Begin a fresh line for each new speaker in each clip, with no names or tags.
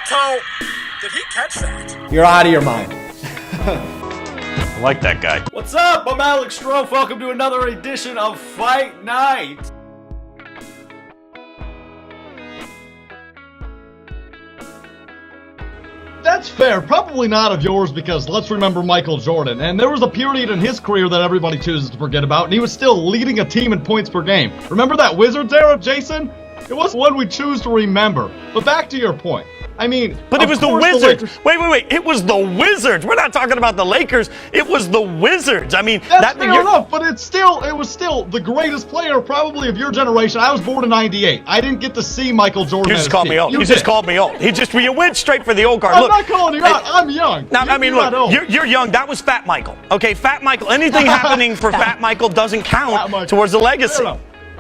Toe, did he catch that?
You're out of your mind.
I like that guy.
What's up? I'm Alex Strouf. Welcome to another edition of Fight Night.
That's fair. Probably not of yours because let's remember Michael Jordan. And there was a period in his career that everybody chooses to forget about, and he was still leading a team in points per game. Remember that Wizards era, Jason? It wasn't one we choose to remember. But back to your point. I mean,
but it was the Wizards. Wait. It was the Wizards. We're not talking about the Lakers. It was the Wizards. I mean,
that's fair enough, but it was still the greatest player probably of your generation. I was born in '98. I didn't get to see Michael Jordan.
You just called me old. You just called me old. You went straight for the old guard.
I'm not calling you out. I'm young.
Now, I mean, look, you're young. That was Fat Michael. Okay, Fat Michael. Anything happening for Fat Michael doesn't count towards the legacy.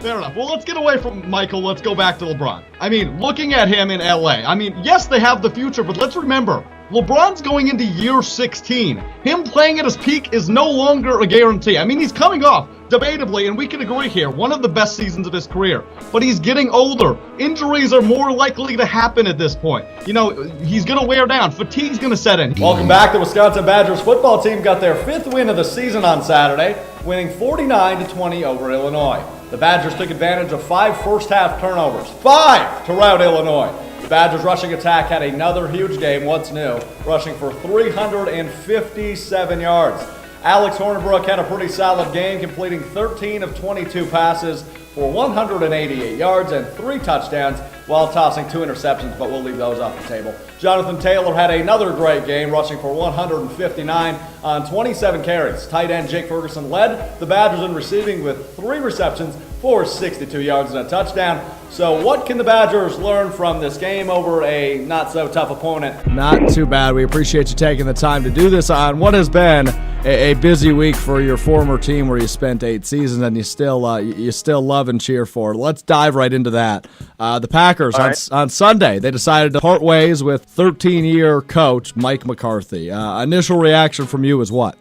Fair enough. Well, let's get away from Michael. Let's go back to LeBron. I mean, looking at him in LA, I mean, yes, they have the future, but let's remember, LeBron's going into year 16. Him playing at his peak is no longer a guarantee. I mean, he's coming off, debatably, and we can agree here, one of the best seasons of his career. But he's getting older. Injuries are more likely to happen at this point. You know, he's going to wear down. Fatigue's going to set in.
Welcome back. The Wisconsin Badgers football team got their 5th win of the season on Saturday, winning 49-20 over Illinois. The Badgers took advantage of 5 first-half turnovers, 5 to rout Illinois. The Badgers' rushing attack had another huge game, what's new, rushing for 357 yards. Alex Hornibrook had a pretty solid game, completing 13 of 22 passes for 188 yards and 3 touchdowns while tossing 2 interceptions, but we'll leave those off the table. Jonathan Taylor had another great game, rushing for 159 on 27 carries. Tight end Jake Ferguson led the Badgers in receiving with 3 receptions for 62 yards and a touchdown. So what can the Badgers learn from this game over a not-so-tough opponent?
Not too bad. We appreciate you taking the time to do this on what has been a busy week for your former team where you spent 8 seasons and you still love and cheer for. Let's dive right into that. The Packers, on Sunday, they decided to part ways with 13-year coach Mike McCarthy. Initial reaction from you is what?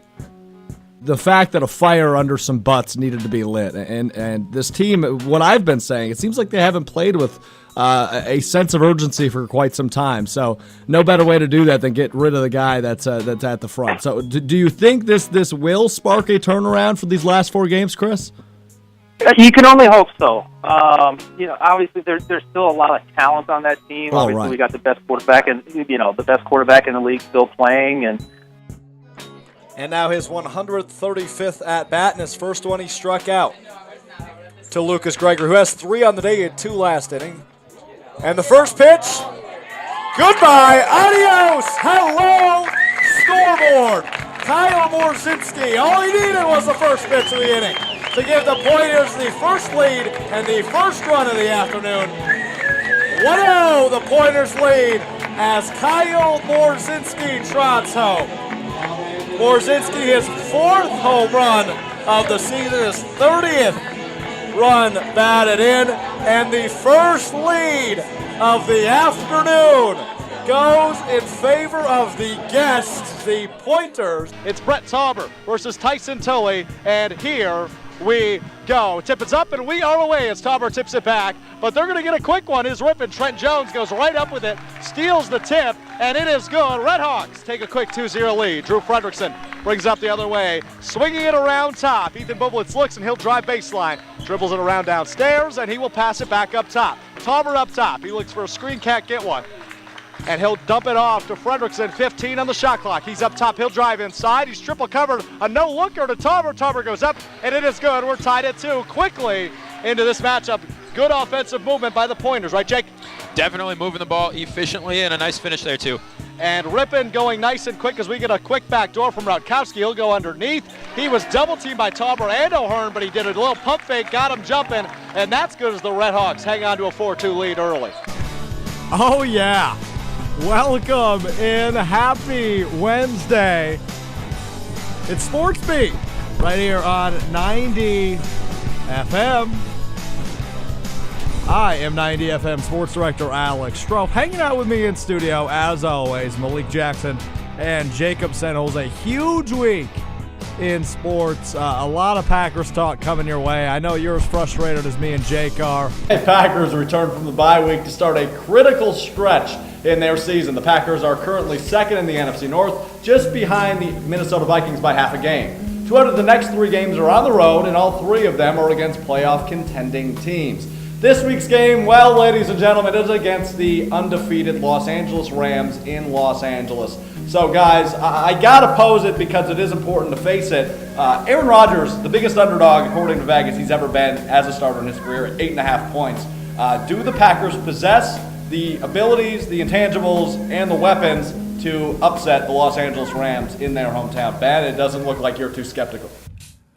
The fact that a fire under some butts needed to be lit. And this team, what I've been saying, it seems like they haven't played with a sense of urgency for quite some time. So no better way to do that than get rid of the guy that's at the front. So do you think this will spark a turnaround for these last 4 games, Chris?
You can only hope so. Obviously there's still a lot of talent on that team. Obviously, we got the best quarterback and the best quarterback in the league still playing,
And now his 135th at-bat, and his first one he struck out to Lucas Gregory, who has 3 on the day and 2 last inning. And the first pitch, goodbye, adios, hello, scoreboard. Kyle Morzinski, all he needed was the first pitch of the inning to give the Pointers the first lead and the first run of the afternoon. 1-0, the Pointers lead as Kyle Morzinski trots home. Morzinski, his 4th home run of the season, his 30th run batted in, and the first lead of the afternoon goes in favor of the guests, the Pointers.
It's Brett Tauber versus Tyson Tolley, and here we go. Tip is up, and we are away as Tauber tips it back, but they're going to get a quick one. His rip, and Trent Jones goes right up with it, steals the tip, and it is good. Red Hawks take a quick 2-0 lead. Drew Frederickson brings up the other way, swinging it around top. Ethan Bublitz looks, and he'll drive baseline, dribbles it around downstairs, and he will pass it back up top. Tauber up top. He looks for a screen, can't get one. And he'll dump it off to Frederickson, 15 on the shot clock. He's up top, he'll drive inside. He's triple covered, a no-looker to Tauber. Tauber goes up, and it is good. We're tied at 2 quickly into this matchup. Good offensive movement by the Pointers, right, Jake?
Definitely moving the ball efficiently, and a nice finish there, too.
And Rippon going nice and quick as we get a quick back door from Rutkowski. He'll go underneath. He was double-teamed by Tauber and O'Hearn, but he did a little pump fake, got him jumping, and that's good as the Red Hawks hang on to a 4-2 lead early.
Oh, yeah. Welcome in. Happy Wednesday. It's Sports Beat right here on 90 FM. I am 90 FM Sports Director Alex Strouf. Hanging out with me in studio, as always, Malik Jackson and Jacob Senholz. A huge week in sports. A lot of Packers talk coming your way. I know you're as frustrated as me and Jake are.
The Packers return from the bye week to start a critical stretch in their season. The Packers are currently second in the NFC North, just behind the Minnesota Vikings by half a game. 2 out of the next 3 games are on the road, and all 3 of them are against playoff contending teams. This week's game, well, ladies and gentlemen, is against the undefeated Los Angeles Rams in Los Angeles. So, guys, I got to pose it because it is important to face it. Aaron Rodgers, the biggest underdog, according to Vegas, he's ever been as a starter in his career at 8.5 points. Do the Packers possess the abilities, the intangibles, and the weapons to upset the Los Angeles Rams in their hometown? Ben, it doesn't look like you're too skeptical.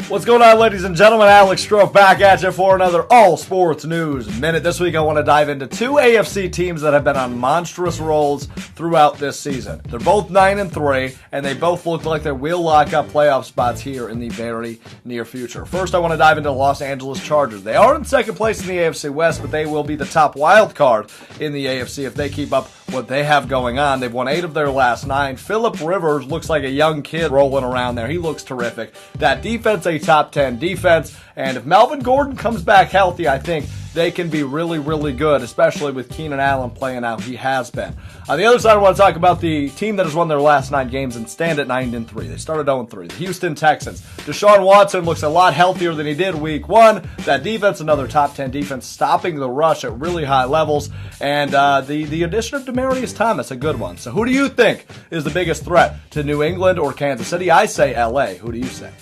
What's going on, ladies and gentlemen? Alex Strouf back at you for another All Sports News Minute. This week I want to dive into 2 AFC teams that have been on monstrous rolls throughout this season. They're both 9-3, and they both look like they will lock up playoff spots here in the very near future. First, I want to dive into the Los Angeles Chargers. They are in second place in the AFC West, but they will be the top wild card in the AFC if they keep up what they have going on. They've won 8 of their last 9. Phillip Rivers looks like a young kid rolling around there. He looks terrific. That defense, a top 10 defense, and if Melvin Gordon comes back healthy, I think they can be really, really good, especially with Keenan Allen playing out. He has been. On the other side, I want to talk about the team that has won their last 9 games and stand at 9-3. They started 0-3. The Houston Texans. Deshaun Watson looks a lot healthier than he did week 1. That defense, another top 10 defense, stopping the rush at really high levels. And the addition of Demaryius Thomas, a good one. So who do you think is the biggest threat to New England or Kansas City? I say LA. Who do you say?